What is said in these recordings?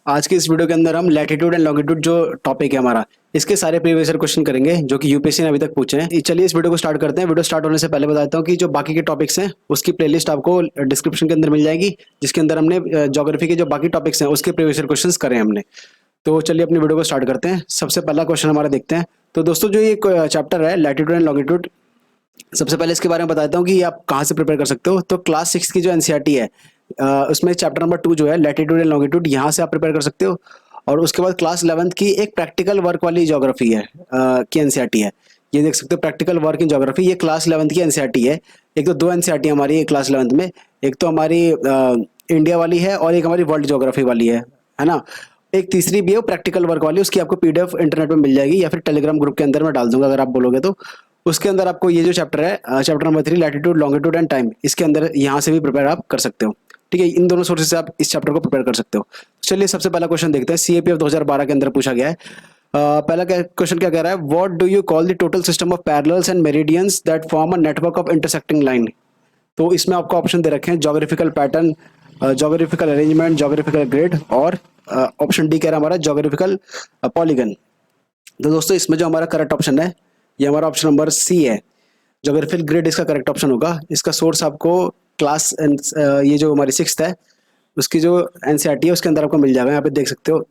आज के इस वीडियो के अंदर हम लैटिट्यूड एंड लॉन्गिट्यूड जो टॉपिक है हमारा, इसके सारे प्रीवियस ईयर क्वेश्चन करेंगे जो कि यूपीएससी ने अभी तक पूछे हैं। चलिए इस वीडियो को स्टार्ट करते हैं। वीडियो स्टार्ट होने से पहले बताता हूँ कि जो बाकी के टॉपिक्स हैं उसकी प्लेलिस्ट आपको डिस्क्रिप्शन के अंदर मिल जाएगी, जिसके अंदर हमने ज्योग्राफी के जो बाकी टॉपिक्स हैं उसके प्रीवियस ईयर क्वेश्चन करे हैं हमने। तो चलिए अपनी वीडियो को स्टार्ट करते हैं। सबसे पहला क्वेश्चन हमारा देखते हैं। तो दोस्तों जो ये चैप्टर है लैटिट्यूड एंड लॉन्गिट्यूड, सबसे पहले इसके बारे में बताता हूँ कि आप कहाँ से प्रिपेयर कर सकते हो। तो क्लास 6 की जो एनसीईआरटी है उसमें चैप्टर नंबर 2 जो है लैटिट्यूड एंड लॉन्गिट्यूड, यहाँ से आप प्रिपेयर कर सकते हो। और उसके बाद क्लास 11th की एक प्रैक्टिकल वर्क वाली ज्योग्राफी है की एनसीईआरटी है। ये देख सकते हो प्रैक्टिकल वर्क इन ज्योग्राफी, ये क्लास 11th की एनसीईआरटी है। एक तो दो एनसीईआरटी हमारी है क्लास 11th में, एक तो हमारी इंडिया वाली है और एक हमारी वर्ल्ड ज्योग्राफी वाली है ना। एक तीसरी भी है प्रैक्टिकल वर्क वाली, उसकी आपको पीडीएफ इंटरनेट पे मिल जाएगी या फिर टेलीग्राम ग्रुप के अंदर मैं डाल दूंगा अगर आप बोलोगे तो। उसके अंदर आपको ये जो चैप्टर है chapter number 3 latitude longitude and time, इसके अंदर यहाँ से भी प्रिपेयर आप कर सकते हो। ठीक है, इन दोनों सोर्सेज से आप इस चैप्टर को प्रिपेयर कर सकते हो। चलिए सबसे पहला क्वेश्चन देखते हैं। सीएपीएफ 2012 के अंदर पूछा गया है। पहला क्वेश्चन क्या कह रहा है, what do you call the total system of parallels and meridians that form a network of intersecting line. तो इसमें आपको ऑप्शन दे रखे हैं geographical pattern, geographical arrangement, geographical grid और ऑप्शन डी कह रहा है हमारा जोग्राफिकल पॉलीगन। तो दोस्तों इसमें जो हमारा करेक्ट ऑप्शन है ये हमारा ऑप्शन नंबर सी है, जोग्राफिकल ग्रिड इसका करेक्ट ऑप्शन होगा। इसका सोर्स आपको क्लास ये जो हमारी 6th है उसकी जो एनसीईआरटी है उसके अंदर आपको मिल जाएगा, यहाँ पे देख सकते हो।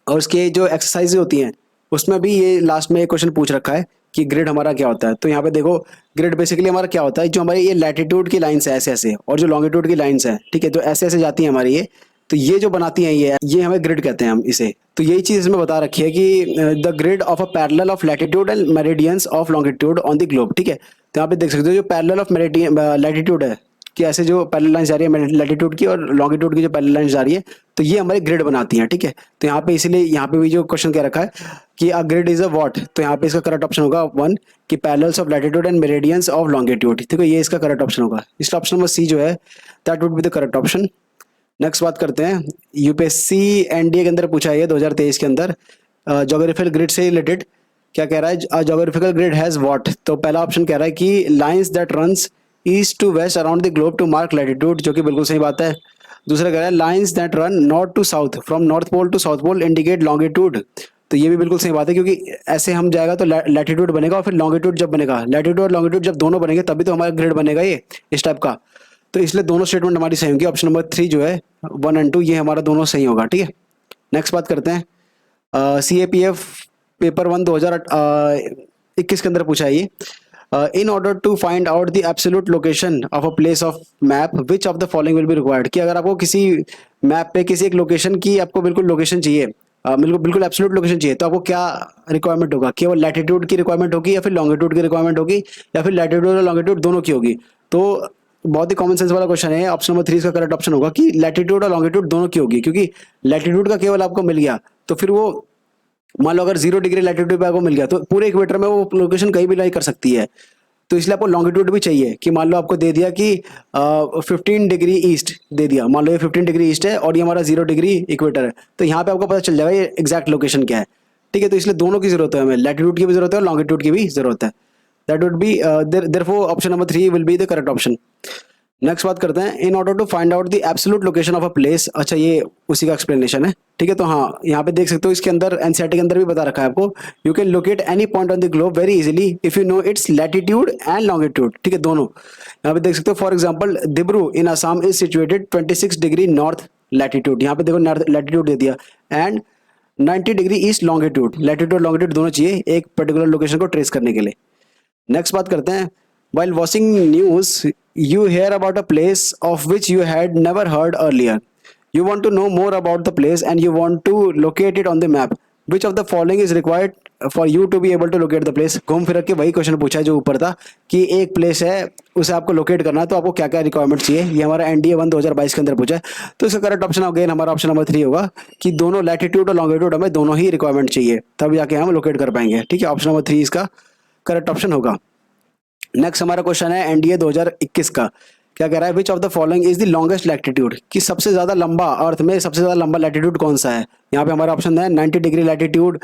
और उसके जो एक्सरसाइज होती हैं उसमें भी ये लास्ट में एक क्वेश्चन पूछ रखा है कि ग्रिड हमारा क्या होता है। तो यहाँ पे देखो ग्रिड बेसिकली हमारा क्या होता है, जो हमारी ये लैटिट्यूड की लाइंस है ऐसे ऐसे, और जो लॉन्गिट्यूड की लाइंस है, ठीक है, जो ऐसे ऐसे जाती है हमारी ये, तो ये जो बनाती हैं ये हमें ग्रिड कहते हैं हम इसे। तो यही चीज इसमें बता रखी है कि the grid of a parallel of latitude and meridians of longitude on the globe. ठीक है, तो यहाँ पे देख सकते हो जो पैरेलल ऑफ लैटिट्यूड है कि ऐसे जो पैरेलल लाइन जा रही है लैटिट्यूड की और लॉन्गिट्यूड की जो पैरेलल लाइन जा रही है, तो ये हमारे ग्रिड बनाती हैं। ठीक है, तो यहाँ पे इसीलिए यहाँ पे भी जो क्वेश्चन क्या रखा है कि अ ग्रिड इज अ व्हाट, तो यहाँ पे इसका करेक्ट ऑप्शन होगा 1 कि parallels of latitude and meridians of longitude. ठीक है, ये इसका करेक्ट ऑप्शन होगा। इसका ऑप्शन नंबर सी जो है that would be the correct option. Next बात करते हैं, यूपीएससी एनडीए के अंदर पूछा है 2023 के अंदर जोग्राफिकल ग्रिड से रिलेटेड क्या कह रहा है, जोग्राफिकल ग्रिड हैज व्हाट। तो पहला ऑप्शन कह रहा है कि lines that runs east to west around the globe to mark latitude, जो कि बिल्कुल सही बात है। दूसरा कह रहा है lines that run north to south from north pole to south pole indicate longitude, तो ये भी बिल्कुल सही बात है क्योंकि ऐसे हम जाएगा तो लैटिट्यूड बनेगा और फिर लॉन्गिट्यूड जब बनेगा, लैटिट्यूड और लॉन्गिट्यूड जब दोनों बनेंगे तभी तो हमारा ग्रिड बनेगा ये इस टाइप का। तो इसलिए दोनों स्टेटमेंट हमारी सही होंगी। ऑप्शन नंबर 3 जो है 1 एंड 2 ये हमारा दोनों सही होगा। ठीक है, नेक्स्ट बात करते हैं। सीएपीएफ पेपर 1 2021 के अंदर पूछा है ये, in order to find out the absolute location of a place of map which of the following will be required, कि अगर आपको किसी मैप पे किसी एक लोकेशन की आपको बिल्कुल लोकेशन चाहिए, बिल्कुल बिल्कुल एब्सोल्यूट लोकेशन चाहिए, तो आपको क्या रिक्वायरमेंट होगा, केवल लैटिट्यूड की रिक्वायरमेंट होगी या फिर लॉन्गिट्यूड की रिक्वायरमेंट होगी या फिर लैटिट्यूड और लॉन्गिट्यूड दोनों की होगी। तो बहुत ही कॉमन सेंस वाला क्वेश्चन है। ऑप्शन नंबर 3 इसका करेक्ट ऑप्शन होगा कि लैटिट्यूड और लॉन्गिट्यूड दोनों की होगी, क्योंकि लैटिट्यूड का केवल आपको मिल गया तो फिर वो मान लो अगर 0 डिग्री लैटिट्यूड पे आपको मिल गया तो पूरे इक्वेटर में वो लोकेशन कहीं भी लाई कर सकती है। तो इसलिए आपको लॉन्गिट्यूड भी चाहिए कि मान लो आपको दे दिया कि 15 डिग्री ईस्ट दे दिया, मान लो ये 15 डिग्री ईस्ट है और ये हमारा 0 डिग्री इक्वेटर है, तो यहाँ पे आपको पता चल जाएगा ये एग्जैक्ट लोकेशन क्या है। ठीक है, तो इसलिए दोनों की जरूरत है, हमें लैटिट्यूड की भी जरूरत है और लॉन्गिट्यूड की भी जरूरत है। That would be therefore option number 3 will be the correct option. Next बात करते हैं, in order to find out the absolute location of a place. अच्छा, ये उसी का एक्सप्लेनेशन है। ठीक है, तो हाँ यहाँ पे देख सकते हो इसके अंदर एनसीईआरटी के अंदर भी बता रखा है आपको, you can locate any point on the globe very easily if you know it's latitude and longitude. ठीक है, दोनों यहाँ पे देख सकते हो। For example Dibru in Assam is situated 26 degree north latitude, यहाँ पे देखो लैटिट्यूड दे दिया, and 90 degree east longitude, latitude और लॉन्गिट्यूड दोनों चाहिए एक पर्टिकुलर लोकेशन को ट्रेस करने के लिए। नेक्स्ट बात करते हैं, while watching news you hear about a place of which you had never heard earlier, you want to know more about the place and you want to locate it on the map, which of the following is required for you to be able to locate the place। घूम फिर के वही question पूछा है जो ऊपर था कि एक प्लेस है उसे आपको लोकेट करना है तो आपको क्या क्या रिक्वायरमेंट चाहिए, ये हमारा एनडीए 1 2022 के अंदर पूछा है। तो इसका करेक्ट ऑप्शन अगेन हमारा ऑप्शन नंबर 3 होगा कि दोनों लैटिट्यूड और लॉन्गिट्यूड हमें दोनों ही रिक्वायरमेंट चाहिए, तब जाके हम लोकेट कर पाएंगे। ठीक है, ऑप्शन नंबर 3 इसका करेक्ट ऑप्शन होगा। नेक्स्ट हमारा क्वेश्चन है एनडीए 2021 का, क्या कह रहा है, which of the following is the longest latitude, कि सबसे ज्यादा लंबा अर्थ में सबसे ज्यादा लंबा लैटिट्यूड कौन सा है। यहाँ पे हमारा ऑप्शन है 90 डिग्री लैटिट्यूड,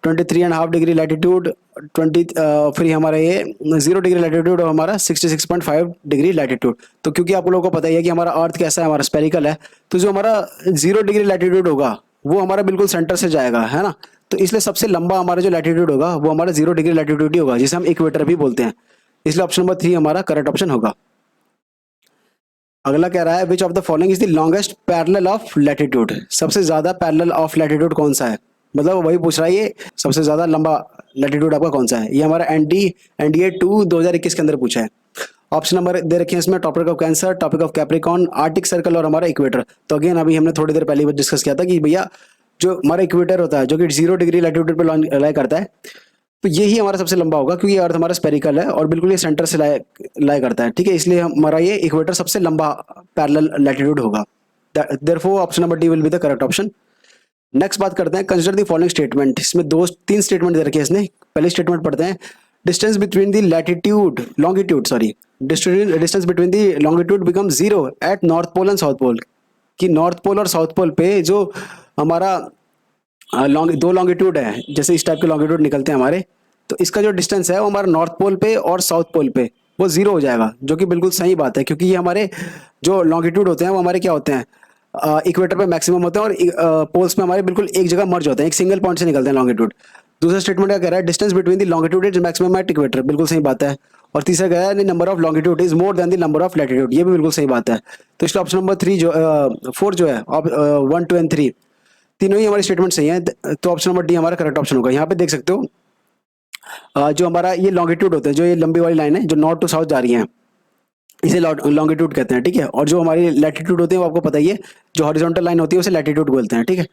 23.5 डिग्री लैटिट्यूड, 20 फिर हमारा ये 0 डिग्री लैटिट्यूड और हमारा 66.5 डिग्री लैटिट्यूड। तो क्योंकि आप लोगों को पता ही है कि हमारा अर्थ कैसा है, हमारा स्पेरिकल है, तो जो हमारा 0 डिग्री लैटिट्यूड होगा वो हमारा बिल्कुल सेंटर से जाएगा, है ना। तो इसलिए सबसे लंबा हमारा जो लैटिट्यूड होगा वो हमारा 0 डिग्री लैटिट्यूड ही होगा, जिसे हम इक्वेटर भी बोलते हैं। इसलिए ऑप्शन नंबर 3 हमारा करेक्ट ऑप्शन होगा। अगला कह रहा है which of the following is the longest parallel of latitude, सबसे ज्यादा पैरेलल ऑफ लैटिट्यूड कौन सा है, मतलब वही पूछ रहा है ये सबसे ज्यादा लंबा लैटिट्यूड आपका कौन सा है। ये हमारा एनडीए 2 2021 के अंदर पूछा है। ऑप्शन नंबर दे रखे हैं इसमें, topic of cancer, topic of Capricorn, Arctic circle और हमारा इक्वेटर। तो अगेन अभी हमने थोड़ी देर पहले डिस्कस किया था कि भैया जो हमारा इक्वेटर होता है जो कि 0 डिग्री लैटिट्यूड पे लाई करता है, तो यही हमारा सबसे लंबा होगा क्योंकि अर्थ हमारा स्पेरिकल है और बिल्कुल ये सेंटर से लाई करता है, ठीक है। इसलिए हमारा ये इक्वेटर सबसे लंबा पैरेलल लैटिट्यूड होगा। Therefore option number D will be the correct option. Next बात करते हैं, कंसिडर द फॉलोइंग स्टेटमेंट। इसमें तीन स्टेटमेंट दे रखे हैं इसने। पहले स्टेटमेंट पढ़ते हैं, distance between the distance between the longitude become 0 at north pole and south pole. कि नॉर्थ पोल और साउथ पोल पे जो हमारा दो लॉन्गिट्यूड है, जैसे इस टाइप के लॉन्गिट्यूड निकलते हैं हमारे, तो इसका जो डिस्टेंस है वो हमारा नॉर्थ पोल पे और साउथ पोल पे वो 0 हो जाएगा, जो कि बिल्कुल सही बात है क्योंकि ये हमारे जो लॉन्गिट्यूड होते हैं वो हमारे क्या होते हैं, इक्वेटर पे मैक्सिमम होते हैं और पोल्स में हमारे बिल्कुल एक जगह मर्ज होते हैं, एक सिंगल पॉइंट से निकलते हैं लॉन्गिट्यूड। दूसरा स्टेटमेंट क्या कह रहा है, distance between the longitude is maximum at equator, बिल्कुल सही बात है। और तीसरा कह रहा है number of longitude is more than the number of latitude, ये भी बिल्कुल सही बात है। तो इसलिए ऑप्शन नंबर 4 जो है 1 2 एंड 3 तीनों ही हमारे स्टेटमेंट सही है। तो ऑप्शन नंबर डी हमारा करेक्ट ऑप्शन होगा। यहाँ पे देख सकते हो जो हमारा ये लॉन्गिट्यूड होते हैं, जो ये लंबी वाली लाइन है जो नॉर्थ टू साउथ जा रही है, इसे लॉन्गिट्यूड कहते हैं, ठीक है। और जो हमारी लैटिट्यूड होते हैं वो आपको पता ही है, जो हॉरिजॉन्टल लाइन होती है उसे लैटिट्यूड बोलते हैं, ठीक है।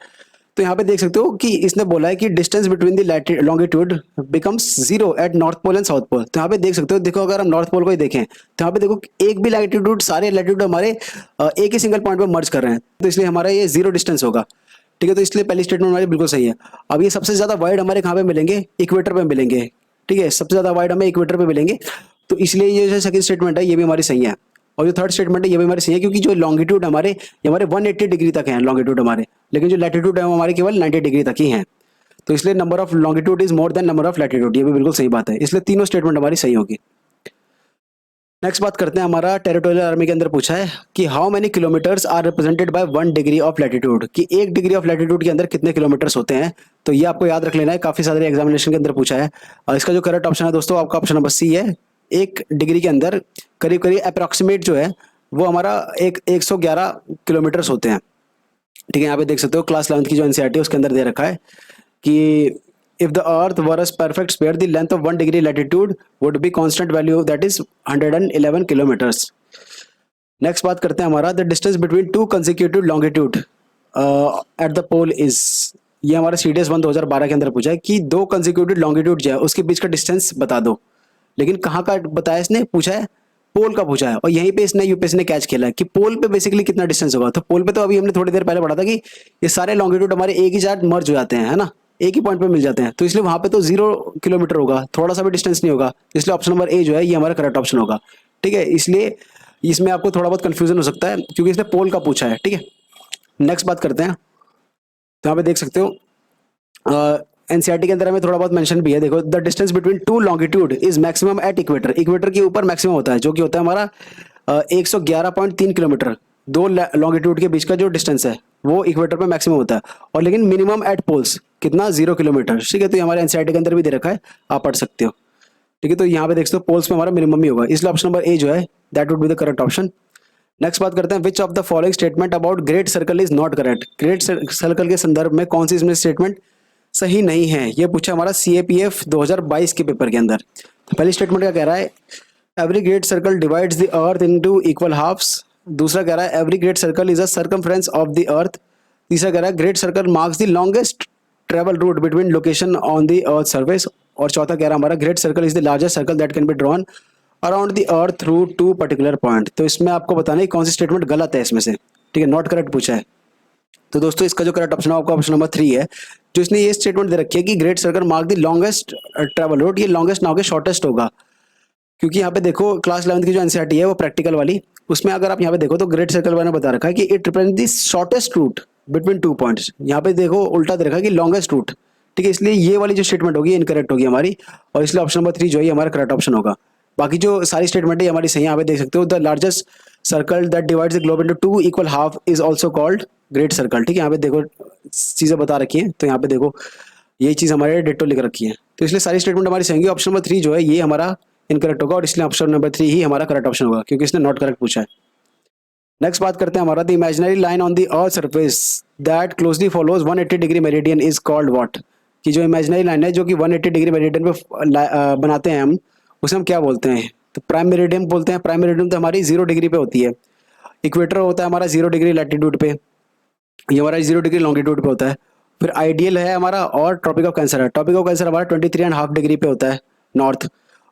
तो यहाँ पे देख सकते हो कि इसने बोला है कि distance between the longitude becomes 0 at north pole and south pole. तो यहाँ पे देख सकते हो, देखो अगर हम नॉर्थ पोल को ही देखें तो यहाँ पे देखो एक भी लैटिट्यूड, सारे लैटिट्यूड हमारे एक ही सिंगल पॉइंट पे मर्ज कर रहे हैं, तो इसलिए हमारा ये 0 डिस्टेंस होगा, ठीक है। तो इसलिए पहली स्टेटमेंट हमारी बिल्कुल सही है। अब ये सबसे ज्यादा वाइड हमारे कहाँ पे मिलेंगे, इक्वेटर पे मिलेंगे, ठीक है। सबसे ज्यादा वाइड हमें इक्वेटर पे मिलेंगे, तो इसलिए ये जो सेकंड स्टेटमेंट है ये भी हमारी सही है। और जो थर्ड स्टेटमेंट है ये भी हमारी सही है क्योंकि जो लॉन्गिट्यूड हमारे ये हमारे 180 डिग्री तक है लॉन्गिट्यूड हमारे, लेकिन जो लैटिट्यूड है वो हमारे केवल 90 डिग्री तक ही है। तो इसलिए number of longitude is more than number of latitude, ये भी बिल्कुल सही बात है। इसलिए तीनों स्टेटमेंट हमारी सही होगी। नेक्स्ट बात करते हैं, हमारा टेरिटोरियल आर्मी के अंदर पूछा है कि how many kilometres are represented by 1 degree of latitude, कि 1 डिग्री ऑफ लैटिट्यूड के अंदर कितने किलोमीटर्स होते हैं। तो ये आपको याद रख लेना है, काफी सारे एग्जामिनेशन के अंदर पूछा है। और इसका जो करेक्ट ऑप्शन है दोस्तों आपका ऑप्शन नंबर सी है। 1 डिग्री के अंदर करीब करीब अप्रॉक्सीमेट जो है वो हमारा 111 किलोमीटर्स होते हैं, ठीक है। यहाँ पे देख सकते हो क्लास 11th की जो एनसीईआरटी है उसके अंदर दे रखा है कि if the earth were a perfect sphere the length of 1 degree latitude would be constant value that is 111 kilometers। Next बात करते हैं हमारा the distance between two consecutive longitude at the pole is, ये हमारा CDS 1 2012 के अंदर पूछा है कि 2 consecutive longitude जो है उसके बीच का डिस्टेंस बता दो। लेकिन कहाँ का बताया इसने, पूछा है पोल का पूछा है, और यहीं पे इसने यूपीएससी ने कैच खेला है कि पोल पे बेसिकली कितना डिस्टेंस होगा। तो पोल पे तो अभी हमने थोड़ी देर पहले पढ़ा था कि ये सारे लॉन्गिट्यूड हमारे एक ही साथ मर्ज हो जाते हैं, है ना, एक ही पॉइंट पे मिल जाते हैं, तो इसलिए वहां पे तो 0 किलोमीटर होगा, थोड़ा सा भी डिस्टेंस नहीं होगा। इसलिए ऑप्शन नंबर ए जो है ये हमारा करेक्ट ऑप्शन होगा, ठीक है। इसलिए इसमें आपको थोड़ा बहुत कंफ्यूजन हो सकता है क्योंकि इसने पोल का पूछा है, ठीक है। नेक्स्ट बात करते हैं, तो यहाँ पे देख सकते हो एनसीईआरटी के अंदर हमें थोड़ा बहुत मेंशन भी है। देखो the distance between 2 longitude is maximum at equator, equator के ऊपर मैक्सिमम होता है जो कि होता है हमारा 111.3 किलोमीटर। 2 लॉन्गिट्यूड के बीच का जो डिस्टेंस है वो इक्वेटर पे मैक्सिमम होता है, और लेकिन मिनिमम एट पोल्स कितना 0 किलोमीटर, ठीक है। तो ये हमारे एनसीईआरटी के अंदर भी दे रखा है, आप पढ़ सकते हो, ठीक है। तो यहाँ पे देख सकते हो पोल्स में हमारा मिनिमम ही होगा, इसलिए ऑप्शन नंबर ए जो है that would be the correct option. Next बात करते हैं, which of the following statement about great circle is not correct, great circle के संदर्भ में कौन सी इसमें स्टेटमेंट सही नहीं है, ये पूछा हमारा CAPF 2022 के पेपर के अंदर। तो पहली स्टेटमेंट क्या कह रहा है, every great circle divides the earth into equal halves. दूसरा कह रहा है every great circle is a circumference of the earth. तीसरा कह रहा है great circle marks the longest travel route between location on the earth surface. और चौथा कह रहा है हमारा great circle is the largest circle that can be drawn around the earth through 2 particular point. तो इसमें आपको बताना है कौन सी स्टेटमेंट गलत है इसमें से, ठीक है, नॉट करेक्ट पूछा है। तो दोस्तों इसका जो करेक्ट ऑप्शन है आपका ऑप्शन नंबर 3 है, जो इसने ये स्टेटमेंट दे रखी है कि great circle mark the longest travel route, ये लॉन्गेस्ट ना होकर शॉर्टेस्ट होगा। क्योंकि यहाँ पे देखो क्लास 11th की जो एनसीईआरटी है वो प्रैक्टिकल वाली, उसमें अगर आप यहाँ पे देखो तो ग्रेट सर्कल मैंने बता रखा है कि it represent the shortest route between 2 points. यहाँ पे देखो उल्टा दे रखा है कि लॉन्गेस्ट रूट, ठीक है। इसलिए ये वाली जो स्टेटमेंट होगी इनकरेक्ट होगी हमारी, और इसलिए ऑप्शन नंबर 3 जो है हमारा करेक्ट ऑप्शन होगा। बाकी जो सारी स्टेटमेंट है हमारी सही है, यहाँ पे देख सकते हो the largest circle that divides the globe into two equal half is also called great circle. ठीक है, यहाँ पे देखो चीजें बता रखी हैं, तो यहाँ पे देखो ये चीज हमारे डिटो लिख रखी है, तो इसलिए सारी स्टेटमेंट हमारी सही होंगी। ऑप्शन नंबर 3 जो है ये हमारा इनकरेक्ट होगा, और इसलिए ऑप्शन नंबर 3 ही हमारा करेक्ट ऑप्शन होगा, क्योंकि इसने नॉट करेक्ट पूछा है। नेक्स्ट बात करते हैं हमारा the imaginary line on the earth surface that closely follows 180 degree meridian is called what. कि जो इमेजिनरी लाइन है जो कि 180 डिग्री मेरिडियन पे बनाते हैं हम, उसे हम क्या बोलते हैं? तो प्राइम मेरिडियन बोलते हैं। प्राइम मेरिडियन तो हमारी 0 डिग्री पे होती है। इक्वेटर होता है हमारा 0 डिग्री लैटिट्यूड पे, ये हमारा 0 डिग्री लॉन्गिट्यूड पे होता है। फिर आइडियल है हमारा, और ट्रॉपिक ऑफ कैंसर है। ट्रॉपिक ऑफ कैंसर हमारा 23.5 डिग्री पे होता है नॉर्थ।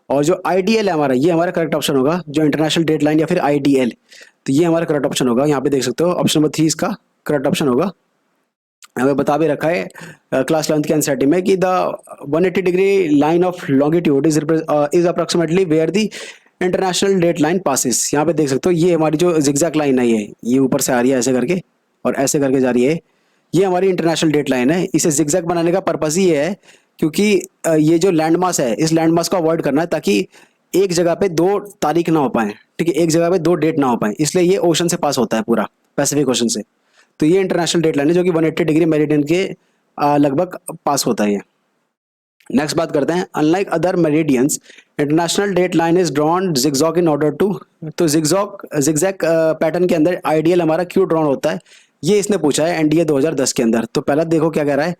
और जो आईडीएल है हमारा, ये हमारा करेक्ट ऑप्शन होगा, जो इंटरनेशनल डेट लाइन या फिर आईडीएल, तो ये हमारा करेक्ट ऑप्शन होगा। यहाँ पे देख सकते हो ऑप्शन नंबर 3 इसका करेक्ट ऑप्शन होगा। हमें बता भी रखा है क्लास 11th के एनसीईआरटी में कि the 180 degree line of longitude is approximately where the international date line passes. यहाँ पे देख सकते हो ये हमारी जो जिगजैग लाइन है, ये ऊपर से आ रही है ऐसे करके और ऐसे करके जा रही है, ये हमारी इंटरनेशनल डेट लाइन है। इसे जिगजैग बनाने का पर्पस ही है क्योंकि ये जो लैंड मास है, इस लैंड मास को अवॉइड करना है ताकि एक जगह पे 2 तारीख ना हो पाए। ठीक है, एक जगह पे 2 डेट ना हो पाए, इसलिए ये ओशन से पास होता है पूरा, पैसिफिक ओशन से। तो ये इंटरनेशनल डेट लाइन है जो कि 180 डिग्री मेरिडियन के लगभग पास होता है ये। नेक्स्ट बात करते हैं, unlike other meridians international date line is drawn zigzag in order to. तो जिगजैग पैटर्न के अंदर आइडियल हमारा क्यों ड्रॉन होता है, ये इसने पूछा है एनडीए 2010 के अंदर। तो पहला देखो क्या कह रहा है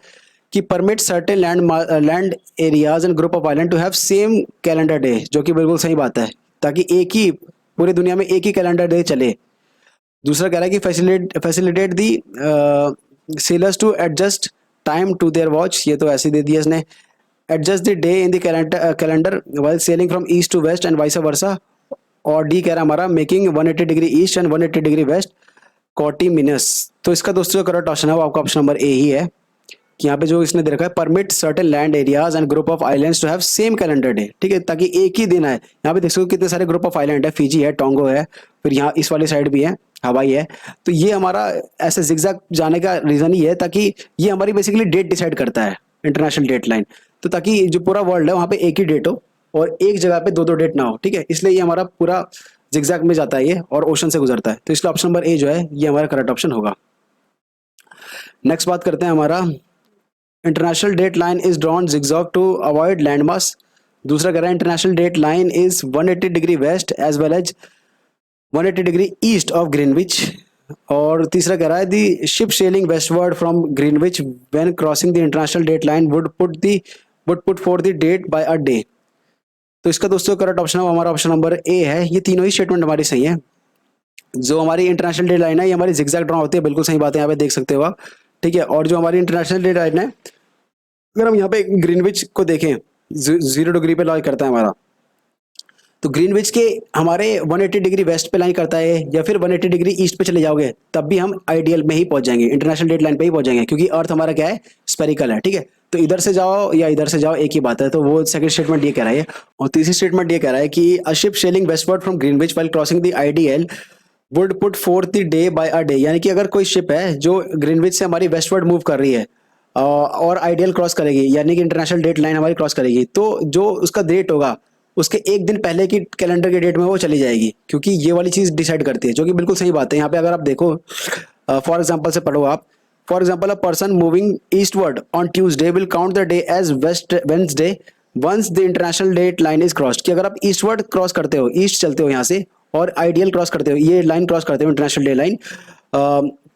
कि permit certain land areas and group of island to have same calendar day, जो कि बिल्कुल सही बात है, ताकि एक ही पूरी दुनिया में एक ही कैलेंडर डे चले। दूसरा कह रहा है कि facilitate the sailors to adjust time to their watch, ये तो ऐसे दे दिया इसने। Adjust the day in the calendar while sailing from east to west and vice versa. और डी कह रहा है हमारा making 180 degree east and 180 degree west coterminous. तो इसका दोस्तों करेक्ट ऑप्शन है वो आपका ऑप्शन नंबर ए ही है, कि यहाँ पे जो इसने दे रखा है permit certain land areas and group of islands to have same calendar day. ठीक है, ताकि एक ही दिन है। यहाँ पे देख सकते हो कितने सारे ग्रुप ऑफ आइलैंड है, फिजी है, टोंगो है, फिर यहाँ इस वाली साइड भी है, हवाई है। तो ये हमारा ऐसे जिगजैग जाने का रीजन ही है ताकि ये हमारी बेसिकली डेट डिसाइड करता है, इंटरनेशनल डेट लाइन। तो ताकि जो पूरा वर्ल्ड है वहाँ पे एक ही डेट हो और एक जगह पे 2 डेट ना हो। ठीक है, इसलिए ये हमारा पूरा जिगजैग में जाता है ये और ओशन से गुजरता है। तो इसलिए ऑप्शन नंबर ए जो है ये हमारा करेक्ट ऑप्शन होगा। नेक्स्ट बात करते हैं हमारा, international date line is drawn zigzag to avoid land mass. दूसरा कह रहा है international date line is 180 degree west as well as 180 degree east of Greenwich. और तीसरा कह रहा है the ship sailing westward from Greenwich when crossing the international date line would put for the date by a day. तो इसका दोस्तों correct option है हमारा ऑप्शन नंबर ए है। ये तीनों ही स्टेटमेंट हमारी सही है। जो हमारी इंटरनेशनल डेट लाइन है ये हमारी जिगजैग ड्रॉ होती है, बिल्कुल सही बात है, यहाँ पे देख सकते हो आप। ठीक है, और जो हमारी इंटरनेशनल डेट लाइन है, अगर हम यहाँ पे ग्रीनविच को देखें 0 डिग्री पे लाई करता है हमारा, तो ग्रीनविच के हमारे 180 डिग्री वेस्ट पे लाइन करता है, या फिर 180 डिग्री ईस्ट पे चले जाओगे तब भी हम आइडियल में ही पहुंच जाएंगे, इंटरनेशनल डेट लाइन पे ही पहुंच जाएंगे, क्योंकि अर्थ हमारा क्या है, स्पेरिकल है। ठीक है, तो इधर से जाओ या इधर से जाओ एक ही बात है। तो वो सेकंड स्टेटमेंट ये कह रहा है। और तीसरी स्टेटमेंट ये कह रहा है कि a ship sailing westward from Greenwich while crossing the IDL would put forth the day by a day. यानी कि अगर कोई शिप है जो ग्रीनविच से हमारी वेस्टवर्ड मूव कर रही है और आइडियल क्रॉस करेगी, यानी कि इंटरनेशनल डेट लाइन हमारी क्रॉस करेगी, तो जो उसका डेट होगा उसके एक दिन पहले की कैलेंडर के डेट में वो चली जाएगी, क्योंकि ये वाली चीज डिसाइड करती है, जो कि बिल्कुल सही बात है। यहाँ पे अगर आप देखो फॉर एग्जांपल से पढ़ो आप, for example a person moving eastward on Tuesday will count the day as Wednesday once the international date line is crossed. कि अगर आप ईस्टवर्ड क्रॉस करते हो, ईस्ट चलते हो यहाँ से और आइडियल क्रॉस करते हो, ये लाइन क्रॉस करते हो इंटरनेशनल डे लाइन,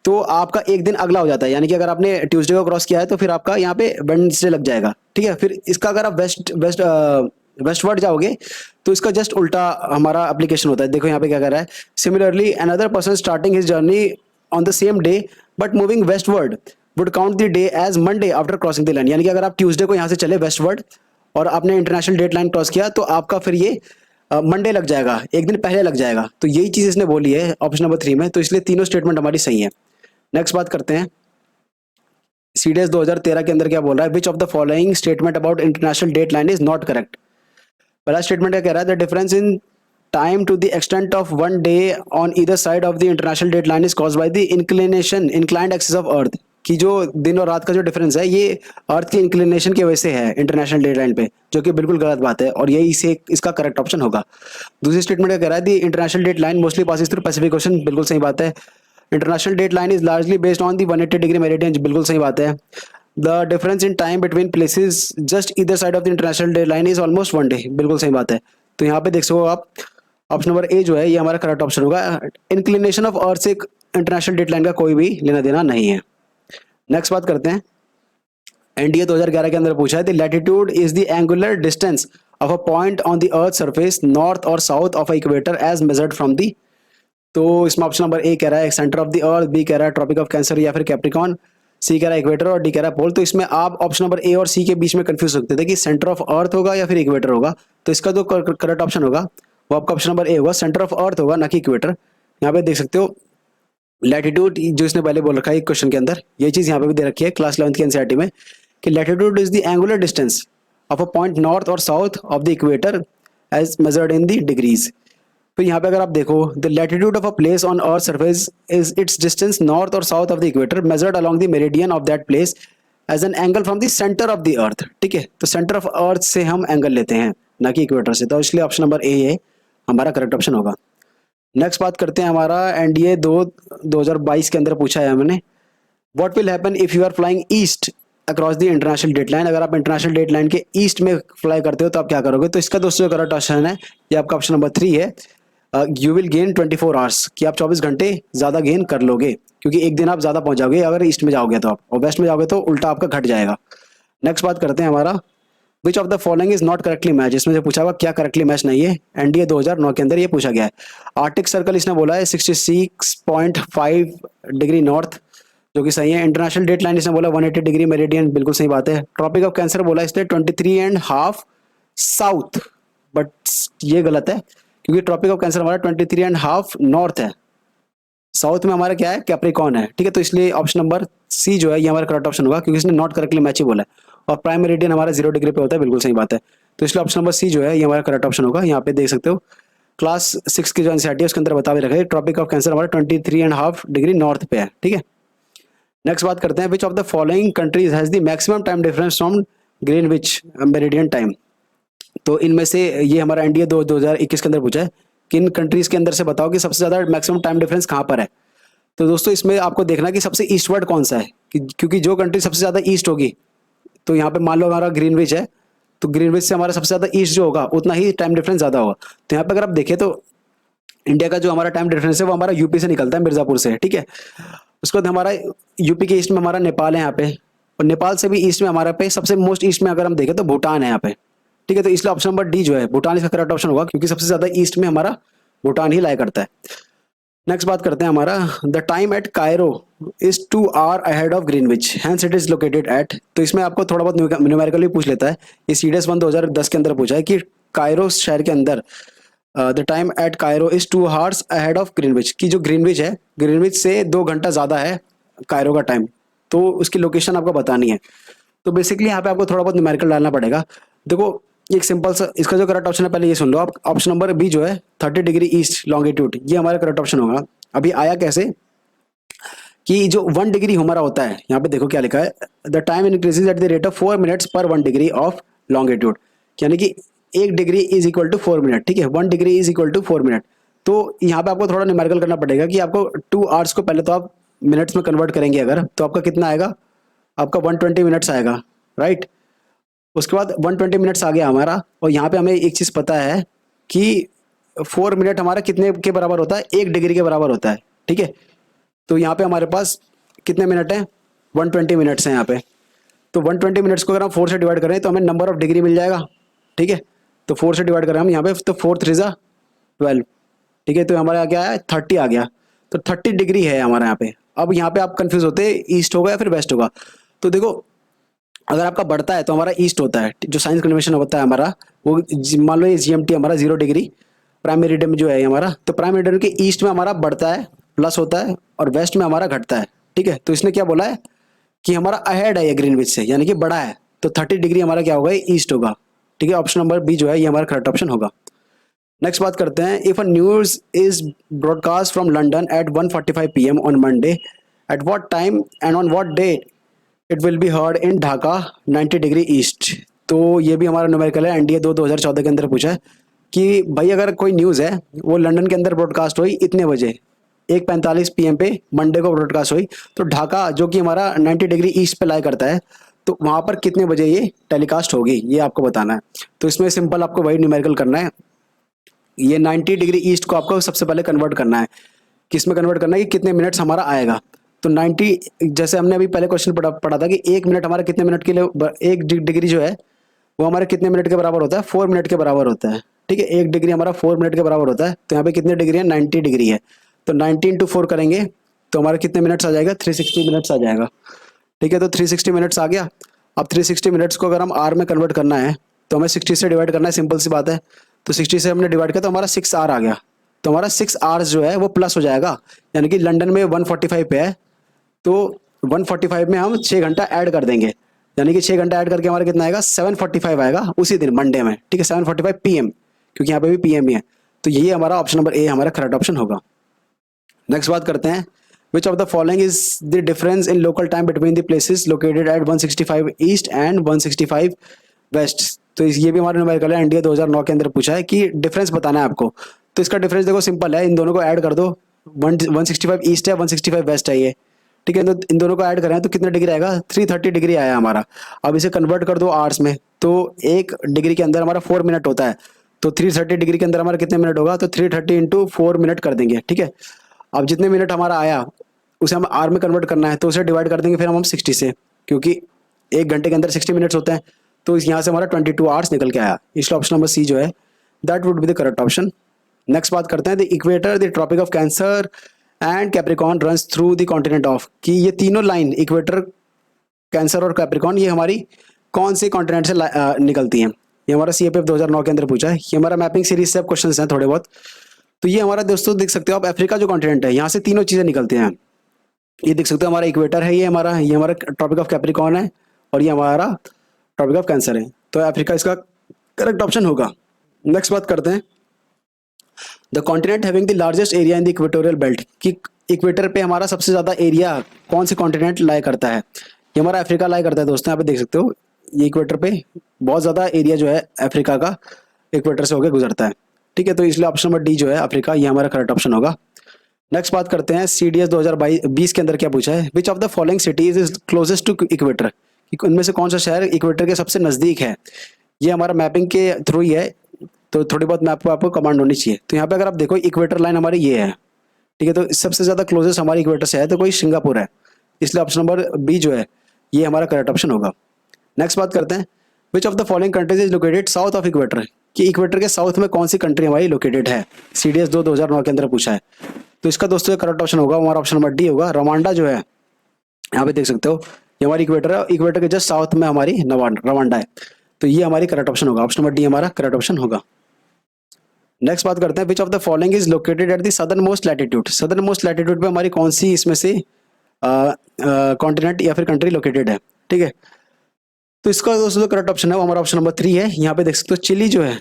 तो आपका एक दिन अगला हो जाता है। यानी कि अगर आपने ट्यूसडे को क्रॉस किया है तो फिर आपका यहाँ पे वेडनेसडे लग जाएगा। ठीक है, फिर इसका अगर आप वेस्टवर्ड जाओगे तो इसका जस्ट उल्टा हमारा एप्लीकेशन होता है। देखो यहाँ पे क्या कर रहा है, similarly another person starting his journey on the same day but moving westward would count the day as Monday after crossing the line. यानी कि अगर आप ट्यूसडे को यहाँ से चले वेस्टवर्ड और आपने इंटरनेशनल डेट लाइन क्रॉस किया, तो आपका फिर ये मंडे लग जाएगा, एक दिन पहले लग जाएगा। तो यही चीज इसने बोली है ऑप्शन नंबर 3 में, तो इसलिए तीनों स्टेटमेंट हमारी सही है। नेक्स्ट बात करते हैं, सीडीएस 2013 के अंदर क्या बोल रहा है, which of the following statement about international date line is not correct. पहला स्टेटमेंट क्या कह रहा है, the difference in time to the extent of one day on either side of the international date line is caused by the inclined axis of earth. कि जो दिन और रात का जो डिफरेंस है ये अर्थ की इंक्लिनेशन की वजह से है इंटरनेशनल डेट लाइन पे, जो कि बिल्कुल गलत बात है और यही इसे इसका करेक्ट ऑप्शन होगा। दूसरी स्टेटमेंट क्या कह रहा है, the international date line mostly passes through Pacific Ocean, बिल्कुल सही बात है। International date line is largely based on the 180 degree meridian, बिल्कुल सही बात है। The difference in time between places just either side of the international date line is almost 1 day, बिल्कुल सही बात है। तो यहाँ पे देख सको आप, ऑप्शन नंबर ए जो है ये हमारा करेक्ट ऑप्शन होगा। इंक्लिनेशन ऑफ अर्थ से इंटरनेशनल डेट लाइन का कोई भी लेना देना नहीं है। नेक्स्ट बात करते हैं, एनडीए 2011 के अंदर पूछा है, the latitude is the angular distance of a point on the earth surface north और south of a equator as measured from the. तो इसमें ऑप्शन नंबर ए कह रहा है centre of the earth, B कह रहा है ट्रॉपिक ऑफ कैंसर या फिर कैप्रिकॉन, सी कह रहा है इक्वेटर और डी कह रहा है पोल। तो इसमें आप ऑप्शन नंबर ए और सी के बीच में कंफ्यूज सकते थे कि सेंटर ऑफ अर्थ होगा या फिर इक्वेटर होगा। तो इसका जो करेक्ट ऑप्शन होगा वो आपका ऑप्शन नंबर ए होगा, सेंटर ऑफ अर्थ होगा, ना कि इक्वेटर। यहाँ पे देख सकते हो लैटिट्यूड जो इसने पहले बोल रखा है क्वेश्चन के अंदर, ये चीज यहाँ पे भी दे रखी है क्लास 11th की एनसीईआरटी में कि latitude is the angular distance of a point north और south of the equator as measured in the degrees. तो यहाँ पे अगर आप देखो, the latitude of a place on earth surface is its distance north और south of the equator measured along the meridian of that place as an angle from the centre of the earth. ठीक है, तो centre of earth से हम angle लेते हैं, ना कि इक्वेटर से। तो इसलिए ऑप्शन नंबर ए हमारा करेक्ट ऑप्शन होगा। नेक्स्ट बात करते हैं, हमारा एनडीए 2022 के अंदर पूछा है हमने, what will happen if you are flying east across the international date line. अगर आप इंटरनेशनल डेट लाइन के ईस्ट में फ्लाई करते हो तो आप क्या करोगे। तो इसका दोस्तों करेक्ट ऑप्शन है, ये आपका ऑप्शन नंबर 3 है, यू विल गेन 24 आवर्स, कि आप 24 घंटे ज़्यादा गेन कर लोगे, क्योंकि एक दिन आप ज़्यादा पहुंच जाओगे अगर ईस्ट में जाओगे तो आप, और वेस्ट में जाओगे तो उल्टा आपका घट जाएगा। नेक्स्ट बात करते हैं हमारा, विच of the following is not correctly match. इसमें से पूछा हुआ क्या करेक्टली मैच नहीं है, एनडीए 2009 के अंदर ये पूछा गया है। आर्टिक सर्कल इसने बोला है 66.5 डिग्री नॉर्थ, जो कि सही है। इंटरनेशनल डेट लाइन इसने बोला 180 डिग्री मेरिडियन, बिल्कुल सही बात है। ट्रॉपिक ऑफ कैंसर बोला इसने 23.5 साउथ, बट ये गलत है, क्योंकि ट्रॉपिक ऑफ कैंसर हमारा 23.5 नॉर्थ है, साउथ में हमारा क्या है कैप्रिकॉन है। ठीक है, तो इसलिए ऑप्शन नंबर सी जो है ये हमारा करेक्ट ऑप्शन होगा, क्योंकि इसने नॉट करेक्टली मैच ही बोला है। और प्राइम मेरिडियन हमारा 0 डिग्री पे होता है, बिल्कुल सही बात है। तो इसलिए ऑप्शन नंबर सी जो है ये हमारा करेक्ट ऑप्शन होगा। यहाँ पे देख सकते हो क्लास 6 की जो एनसीईआरटी है उसके अंदर बता भी रखा है, ट्रॉपिक ऑफ कैंसर हमारा 23.5 डिग्री नॉर्थ पे है। ठीक है, नेक्स्ट बात करते हैं, which of the following countries has the maximum time difference from Greenwich meridian time. तो इनमें से ये हमारा एनडीए 2021 के अंदर पूछा है, किन कंट्रीज के अंदर से बताओ कि सबसे ज्यादा मैक्सिमम टाइम डिफरेंस कहाँ पर है। तो दोस्तों इसमें आपको देखना कि सबसे ईस्टवर्ड कौन सा है, क्योंकि जो कंट्री सबसे ज्यादा ईस्ट होगी, तो यहाँ पे मान लो हमारा ग्रीनविच है, तो ग्रीनविच से हमारा सबसे ज्यादा ईस्ट जो होगा उतना ही टाइम डिफरेंस ज्यादा होगा। तो यहाँ पे अगर आप देखें तो इंडिया का जो हमारा टाइम डिफरेंस है वो हमारा यूपी से निकलता है, मिर्जापुर से। ठीक है, उसके बाद हमारा यूपी के ईस्ट में हमारा नेपाल है यहाँ पे, और नेपाल से भी ईस्ट में हमारा पे सबसे मोस्ट ईस्ट में अगर हम देखें तो भूटान है यहाँ पे। ठीक है, तो इसलिए ऑप्शन नंबर डी जो है भूटान इसका करेक्ट ऑप्शन होगा, क्योंकि सबसे ज्यादा ईस्ट में हमारा भूटान ही लाया करता है। नेक्स्ट बात करते हैं हमारा, the time at Cairo is 2 hour ahead of Greenwich hence it is located at. तो इसमें आपको थोड़ा बहुत न्यूमेरिकली पूछ लेता है, ये सीडीएस 1 2010 के अंदर पूछा है कि कायरो शहर के अंदर the time at Cairo is 2 hours ahead of Greenwich, की जो ग्रीनविच है ग्रीनविच से 2 घंटा ज़्यादा है कायरो का टाइम, तो उसकी लोकेशन आपको बतानी है। तो बेसिकली यहाँ पे आपको थोड़ा बहुत न्यूमेरिकल डालना पड़ेगा। देखो एक सिंपल सा, इसका जो करेक्ट ऑप्शन है पहले ये सुन लो आप, ऑप्शन नंबर बी जो है 30 डिग्री ईस्ट लॉन्गिट्यूड, ये हमारा करेक्ट ऑप्शन होगा। अभी आया कैसे कि जो 1 डिग्री हमारा होता है, यहाँ पे देखो क्या लिखा है, the time increases at the rate of 4 minutes per 1 degree of longitude, यानी कि 1 degree is equal to 4 minute. ठीक है, 1 degree is equal to 4 minute. तो यहाँ पे आपको थोड़ा न्यूमेरिकल करना पड़ेगा कि आपको 2 आवर्स को पहले तो आप मिनट्स में कन्वर्ट करेंगे अगर, तो आपका कितना आएगा, आपका 120 मिनट्स आएगा, राइट। उसके बाद 120 मिनट्स आ गया हमारा, और यहाँ पे हमें एक चीज़ पता है कि 4 मिनट हमारा कितने के बराबर होता है, 1 डिग्री के बराबर होता है। ठीक है, तो यहाँ पे हमारे पास कितने मिनट हैं, 120 मिनट्स हैं यहाँ पे। तो 120 मिनट्स को अगर हम 4 से डिवाइड करें तो हमें नंबर ऑफ डिग्री मिल जाएगा। ठीक है, तो 4 से डिवाइड करें हम यहाँ पे, तो 4 3 जा 12। ठीक है, तो हमारा क्या है 30 आ गया, तो 30 डिग्री है हमारा यहाँ पे। अब यहाँ पे आप कंफ्यूज होते हैं ईस्ट होगा या फिर वेस्ट होगा। तो देखो अगर आपका बढ़ता है तो हमारा ईस्ट होता है, जो साइंस कन्वेंशन होता है हमारा वो, मान लो ये जीएमटी हमारा 0 डिग्री प्राइम मेरिडियन जो है हमारा, तो प्राइम मेरिडियन के ईस्ट में हमारा बढ़ता है प्लस होता है, और वेस्ट में हमारा घटता है। ठीक है, तो इसने क्या बोला है कि हमारा अहेड है ये ग्रीनविच से, यानी कि बड़ा है, तो 30 डिग्री हमारा क्या होगा, ईस्ट होगा। ठीक है, ऑप्शन नंबर बी जो है ये हमारा करेक्ट ऑप्शन होगा। नेक्स्ट बात करते हैं, if a news is broadcast from London at 1:45 PM on Monday at what time and on what day it will be heard in Dhaka 90 degree east. तो ये भी हमारा न्यूमेरिकल है, एनडीए 2014 के अंदर पूछा है कि भाई अगर कोई न्यूज़ है वो लंदन के अंदर ब्रॉडकास्ट हुई इतने बजे 1:45 PM पे मंडे को ब्रॉडकास्ट हुई, तो ढाका जो कि हमारा 90 डिग्री ईस्ट पे लाई करता है, तो वहाँ पर कितने बजे ये टेलीकास्ट होगी ये आपको बताना है। तो इसमें सिंपल आपको वही न्यूमेरिकल करना है, ये 90 डिग्री ईस्ट को आपको सबसे पहले कन्वर्ट करना है, किस में कन्वर्ट करना है कि कितने मिनट्स हमारा आएगा। तो 90, जैसे हमने अभी पहले क्वेश्चन पढ़ा था कि 1 मिनट हमारा कितने मिनट के लिए, 1 डिग्री जो है वो हमारे कितने मिनट के बराबर होता है, 4 मिनट के बराबर होता है। ठीक है, 1 डिग्री हमारा 4 मिनट के बराबर होता है। तो यहाँ पे कितने डिग्री है, 90 डिग्री है। तो 90 × 4 करेंगे तो हमारे कितने मिनट्स आ जाएगा, 360 मिनट्स आ जाएगा। ठीक है, तो 360 मिनट्स आ गया। अब 360 मिनट्स को अगर हम आर में कन्वर्ट करना है तो हमें 60 से डिवाइड करना है, सिंपल सी बात है। तो 60 से हमने डिवाइड किया तो हमारा 6 आर आ गया। तो हमारा 6 आवर्स जो है वो प्लस हो जाएगा, यानी कि लंदन में 145 पे है, तो 145 में हम 6 घंटा ऐड कर देंगे, यानी कि 6 घंटा ऐड करके हमारा कितना आएगा, 745 आएगा उसी दिन मंडे में। ठीक है, 7:45 PM, क्योंकि यहाँ पे भी PM ही है। तो यही हमारा ऑप्शन नंबर ए हमारा करेक्ट ऑप्शन होगा। नेक्स्ट बात करते हैं, which of the following is the difference in local time between the places located at 165 east and 165 west. तो ये भी हमारे न्यूमेरिकल है, इंडिया 2009 के अंदर पूछा है कि डिफरेंस बताना है आपको। तो इसका डिफरेंस देखो सिंपल है, इन दोनों को ऐड कर दो, 165 ईस्ट है, 165 वेस्ट है ये। ठीक है, तो इन दोनों को ऐड करें तो कितना डिग्री आएगा, 330 डिग्री आया हमारा। अब इसे कन्वर्ट कर दो आवर्स में, तो 1 डिग्री के अंदर हमारा 4 मिनट होता है, तो 330 डिग्री के अंदर हमारा कितने मिनट होगा, तो 330 × 4 मिनट कर देंगे। ठीक है, अब जितने मिनट हमारा आया उसे हम आर में कन्वर्ट करना है, तो उसे डिवाइड कर देंगे फिर हम 60 से, क्योंकि 1 घंटे के अंदर 60 मिनट्स होते हैं। तो यहाँ से हमारा 22 आवर्स निकल के आया, इसलिए ऑप्शन नंबर सी जो है that would be the correct option. Next बात करते हैं, the equator, the tropic of Cancer and Capricorn runs through the continent of, कि ये तीनों लाइन इक्वेटर, कैंसर और कैप्रिकॉन ये हमारी कौन से कॉन्टिनेंट से निकलती हैं। ये हमारा CFF 2009 के अंदर पूछा है, ये हमारा मैपिंग सीरीज से क्वेश्चन हैं थोड़े बहुत। तो ये हमारा दोस्तों देख सकते हो आप, अफ्रीका जो कॉन्टिनेंट है यहाँ से तीनों चीज़ें निकलती हैं। ये देख सकते हो हमारा इक्वेटर है, ये हमारा ट्रॉपिक ऑफ कैप्रिकॉन है, और ये हमारा ट्रॉपिक ऑफ कैंसर है। तो अफ्रीका इसका करेक्ट ऑप्शन होगा। नेक्स्ट बात करते हैं, the continent having the largest area in the equatorial belt, कि इक्वेटर पे हमारा सबसे ज़्यादा एरिया कौन से कॉन्टिनेंट लाई करता है। ये हमारा अफ्रीका लाई करता है दोस्तों, यहाँ पे देख सकते हो ये इक्वेटर पे बहुत ज़्यादा एरिया जो है अफ्रीका का इक्वेटर से होकर गुजरता है। ठीक है, तो इसलिए ऑप्शन नंबर डी जो है अफ्रीका, ये हमारा करेक्ट ऑप्शन होगा। नेक्स्ट बात करते हैं, CDS 2020 के अंदर क्या पूछा है, which of the following cities is closest to equator, उनमें से कौन सा शहर इक्वेटर के सबसे नज़दीक है। ये हमारा मैपिंग के थ्रू ही है, तो थोड़ी बहुत मैप को आपको कमांड होनी चाहिए। तो यहाँ पे अगर आप देखो इक्वेटर लाइन हमारी ये है, ठीक है, तो सबसे ज़्यादा क्लोजेस्ट हमारी इक्वेटर से है तो कोई सिंगापुर है, इसलिए ऑप्शन नंबर बी जो है ये हमारा करेक्ट ऑप्शन होगा। नेक्स्ट बात करते हैं, which of the following countries is located south of equator, कि इक्वेटर के साउथ में कौन सी कंट्री हमारी लोकेटेड है। CDS 2009 के अंदर पूछा है, तो इसका दोस्तों करेक्ट ऑप्शन होगा हमारा ऑप्शन नंबर डी होगा, रवांडा जो है। यहाँ पे देख सकते हो ये हमारी इक्वेटर है, इक्वेटर के जस्ट साउथ में हमारी रवांडा है, तो ये हमारी करेक्ट ऑप्शन होगा, ऑप्शन नंबर डी हमारा करेक्ट ऑप्शन होगा। नेक्स्ट बात करते हैं, which of the following is located at the southern most latitude, southern most latitude पे हमारी कौन सी इसमें से कॉन्टिनेंट या फिर कंट्री लोकेटेड है। ठीक है, तो इसका दोस्तों करेक्ट ऑप्शन है वो हमारा ऑप्शन नंबर 3 है। यहाँ पे देख सकते हो चिली जो है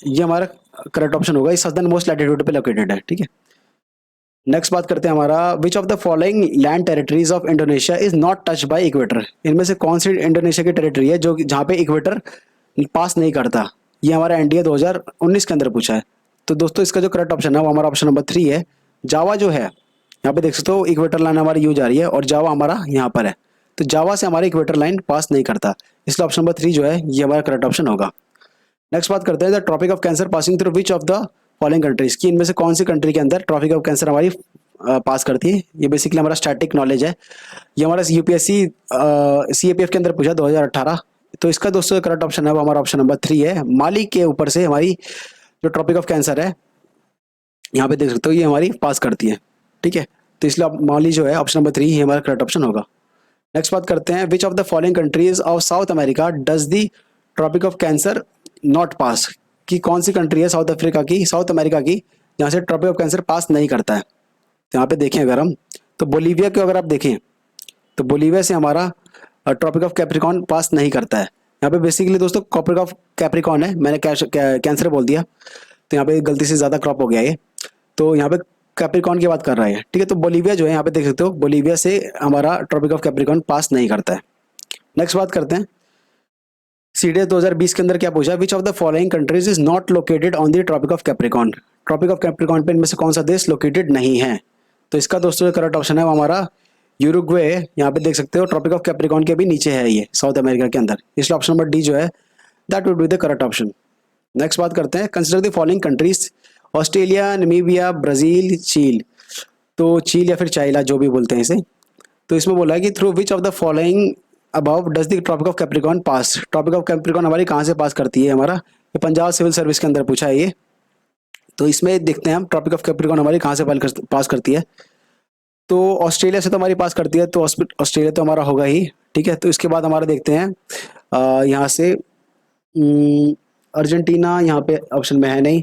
ये हमारा करेक्ट ऑप्शन होगा, ये सदर्न मोस्ट लैटिट्यूड पे लोकेटेड है। ठीक है, नेक्स्ट बात करते हैं हमारा, विच of the following land territories of Indonesia is not touch by equator, इनमें से कौन सी इंडोनेशिया की टेरिटरी है जो जहाँ पे इक्वेटर पास नहीं करता। ये हमारा NDA 2019 के अंदर पूछा है। तो दोस्तों इसका जो करेक्ट ऑप्शन है वो हमारा ऑप्शन नंबर 3 है, जावा जो है। यहाँ पे देख सकते हो इक्वेटर लाइन हमारी यूज आ रही है और जावा हमारा यहाँ पर है, तो जावा से हमारी इक्वेटर लाइन पास नहीं करता, इसलिए ऑप्शन नंबर 3 जो है ये हमारा करेक्ट ऑप्शन होगा। नेक्स्ट बात करते हैं, the tropic of Cancer passing through which of the following countries, की इनमें से कौन सी कंट्री के अंदर ट्रॉपिक ऑफ कैंसर हमारी पास करती है। ये बेसिकली हमारा स्टैटिक नॉलेज है, ये हमारा UPSC CAPF के अंदर पूछा 2018। तो इसका दोस्तों करेक्ट ऑप्शन है वो हमारा ऑप्शन नंबर 3 है, माली के ऊपर से हमारी जो ट्रॉपिक ऑफ कैंसर है यहाँ पे देख सकते हो ये हमारी पास करती है। ठीक है, तो इसलिए माली जो है ऑप्शन नंबर 3 ही हमारा करेक्ट ऑप्शन होगा। नेक्स्ट बात करते हैं, which of the following countries of South America does the tropic of Cancer not pass, कि कौन सी कंट्री है साउथ अमेरिका की जहाँ से ट्रॉपिक ऑफ कैंसर पास नहीं करता है। तो यहाँ पे देखें अगर हम, तो बोलीविया को अगर आप देखें तो बोलीविया से हमारा ट्रॉपिक ऑफ कैप्रिकॉन पास नहीं करता है। यहाँ पे बेसिकली दोस्तों ट्रॉपिक ऑफ कैप्रिकॉन है, मैंने कैंसर बोल दिया, तो यहाँ पे गलती से ज़्यादा क्रॉप हो गया ये। तो यहाँ पे कैप्रिकॉन की बात कर रहा है, ठीक है। तो बोलीविया जो है यहाँ पे देख सकते हो, बोलीविया से हमारा ट्रॉपिक ऑफ कैप्रिकॉन पास नहीं करता है। नेक्स्ट बात करते हैं, सीडीएस 2020 के अंदर क्या पूछा, which of the following countries is not located on the tropic of Capricorn. Tropic of Capricorn पे इनमें से कौन सा देश लोकेटेड नहीं है। तो इसका दोस्तों जो करेक्ट ऑप्शन है वो हमारा यूरुग्वे, यहाँ पे देख सकते हो ट्रॉपिक ऑफ कैप्रिकॉन के भी नीचे है ये, साउथ अमेरिका के अंदर, इसलिए ऑप्शन नंबर डी जो है that would be the correct option. Next बात करते हैं, consider the following countries, Australia, Namibia, Brazil, चील। तो चील या फिर चाइला जो भी बोलते हैं इसे। तो इसमें बोला है कि through which of the following about does the tropic of Capricorn pass. Tropic of Capricorn हमारी कहाँ से पास करती है, हमारा ये पंजाब सिविल सर्विस के अंदर पूछा है ये। तो इसमें देखते हैं हम ट्रॉपिक ऑफ कैप्रिकॉन हमारी कहाँ से पास करती है। तो ऑस्ट्रेलिया से तो हमारी पास करती है, तो ऑस्ट्रेलिया तो हमारा होगा ही, ठीक है। तो इसके बाद हमारा देखते हैं यहाँ से अर्जेंटीना यहाँ पे ऑप्शन में है नहीं।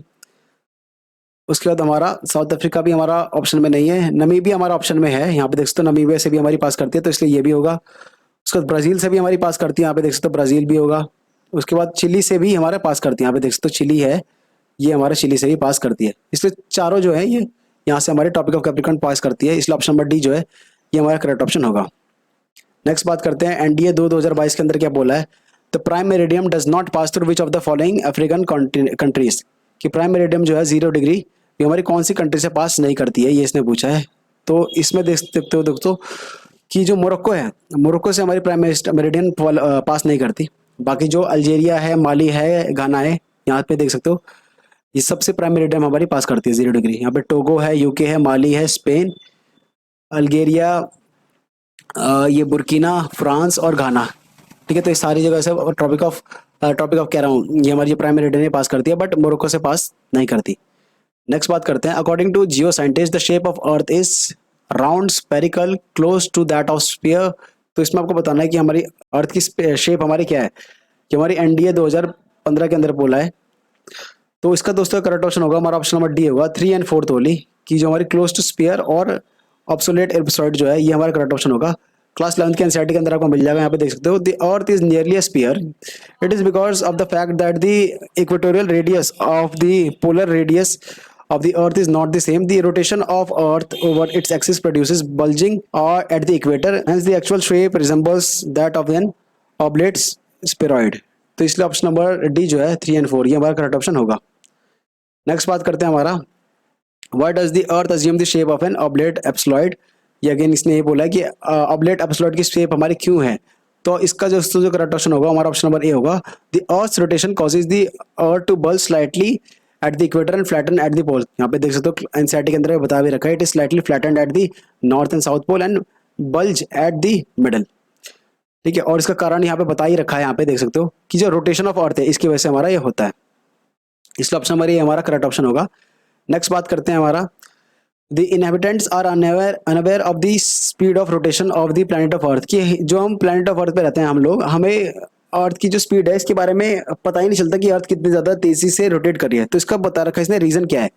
उसके बाद हमारा साउथ अफ्रीका भी हमारा ऑप्शन में नहीं है, नमीबिया हमारा ऑप्शन में है, यहाँ पे देख सकते हो नमीबिया से भी हमारी पास करती है, तो इसलिए ये भी होगा। उसके बाद ब्राज़ील से भी हमारी पास करती है, यहाँ पे देख सकते हो ब्राज़ील भी होगा। उसके बाद चिली से भी हमारे पास करती है, यहाँ पे देख सकते हो चिली है, ये हमारे चिली से भी पास करती है। इसलिए चारों जो है ये यहाँ से हमारे टॉपिक ऑफ कैप्रिकॉन पास करती है, इसलिए ऑप्शन नंबर डी जो है ये हमारा करेक्ट ऑप्शन होगा। नेक्स्ट बात करते हैं, एनडीए 2022 के अंदर क्या बोला है, the prime meridiem does not pass through which of the following African countries. कि प्राइम मेरिडियम जो है 0 डिग्री ये हमारी कौन सी कंट्री से पास नहीं करती है, ये इसने पूछा है। तो इसमें देख सकते हो दोस्तों कि जो मोरक्को है, मोरक्को से हमारी प्राइम मेरिडियन पास नहीं करती। बाकी जो अल्जेरिया है, माली है, घाना है, यहाँ पे देख सकते हो ये सबसे प्राइम मेरिडियम हमारी पास करती है 0 डिग्री। यहाँ पे टोगो है, यूके है, माली है, स्पेन, अल्जेरिया, ये बुर्किना, फ्रांस और घाना, ठीक है। तो ये सारी जगह से ट्रॉपिक ऑफ कह रहा हूँ, ये हमारी प्राइम मेरिडियन पास करती है, बट मोरक्को से पास नहीं करती। नेक्स्ट बात करते हैं, according to geo scientist the shape of earth is round, spherical, close to that of sphere. तो इसमें आपको बताना है कि हमारी अर्थ की शेप हमारी क्या है, कि हमारी एनडीए 2015 के अंदर बोला है। तो इसका दोस्तों करेक्ट ऑप्शन होगा हमारा ऑप्शन नंबर डी होगा, 3 और 4 ओनली, कि जो हमारी क्लोज टू स्फीयर और ऑब्सोलेट एल्पसॉइड जो है ये हमारा करेक्ट ऑप्शन होगा। क्लास 11th के एनसीईआरटी के अंदर आपको मिल जाएगा, यहाँ पे देख सकते हो the earth is nearly a sphere, it is because of the fact that the equatorial radius of the polar radius of the earth is not the same. The rotation of earth over its axis produces bulging at the equator, hence the actual shape resembles that of an oblate spheroid. तो इसलिए option number D जो है 3 और 4 ये हमारा correct option होगा। Next बात करते हैं हमारा, why does the earth assume the shape of an oblate ellipsoid। ये अगेन इसने ये बोला है कि oblate ellipsoid की शेप हमारी क्यों है। तो इसका जो करेक्ट ऑप्शन होगा हमारा ऑप्शन नंबर ए होगा, the earth's rotation causes the earth to bulge slightly at the equator and flatten at the pole। यहाँ पे देख सकते हो एनसीईआरटी के अंदर बता भी रखा है, it is slightly flattened at the north and south pole and bulge at the middle, ठीक है। और इसका कारण यहाँ पे बता ही रखा है, यहाँ पे देख सकते हो कि जो रोटेशन ऑफ अर्थ है इसकी वजह से हमारा ये होता है, इसलिए ऑप्शन नंबर ये हमारा करेक्ट ऑप्शन होगा। नेक्स्ट बात करते हैं हमारा, the inhabitants are unaware of the speed of rotation of the planet of earth. कि जो हम प्लैनेट ऑफ अर्थ पे रहते हैं हम लोग, हमें अर्थ की जो स्पीड है इसके बारे में पता ही नहीं चलता कि अर्थ कितनी ज्यादा तेजी से रोटेट कर रही है। तो इसका बता रखा है इसने, रीजन क्या है।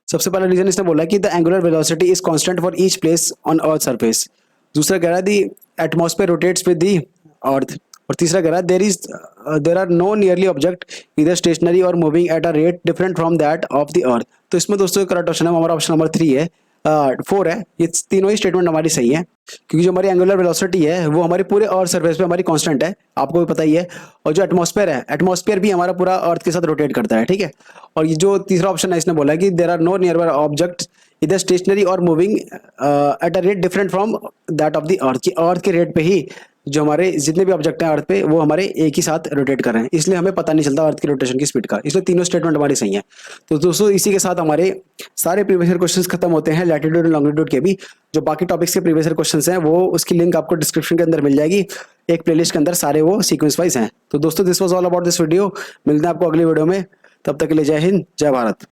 सबसे पहला रीजन इसने बोला कि the angular velocity is constant for each place on earth surface. दूसरा कह रहा है the atmosphere rotates with the earth. और तीसरा कह रहा है there are no nearly object either stationary और moving at a rate different from that of the earth. तो इसमें दोस्तों करेक्ट ऑप्शन है हमारा ऑप्शन नंबर 3 है, 4 है। ये तीनों ही स्टेटमेंट हमारी सही है, क्योंकि जो हमारी एंगुलर वेलोसिटी है वो हमारे पूरे अर्थ सरफेस पे हमारी कांस्टेंट है, आपको भी पता ही है। और जो एटमॉस्फेयर है, एटमॉस्फेयर भी हमारा पूरा अर्थ के साथ रोटेट करता है, ठीक है। और ये जो तीसरा ऑप्शन है इसने बोला है कि there are no nearby object either stationary और moving at a rate different from that of the earth. की अर्थ के रेट पे ही जो हमारे जितने भी ऑब्जेक्ट हैं अर्थ पे वो हमारे एक ही साथ रोटेट कर रहे हैं, इसलिए हमें पता नहीं चलता अर्थ की रोटेशन की स्पीड का, इसलिए तीनों स्टेटमेंट हमारी सही है। तो दोस्तों इसी के साथ हमारे सारे प्रीवियस ईयर क्वेश्चंस खत्म होते हैं, लैटिट्यूड और लॉन्गिट्यूड के भी। जो बाकी टॉपिक्स के प्रीवियस ईयर क्वेश्चंस हैं वो उसकी लिंक आपको डिस्क्रिप्शन के अंदर मिल जाएगी, एक प्लेलिस्ट के अंदर सारे वो सीक्वेंस वाइज हैं। तो दोस्तों this was all about this video, मिलते हैं आपको अगली वीडियो में, तब तक के लिए जय हिंद, जय भारत।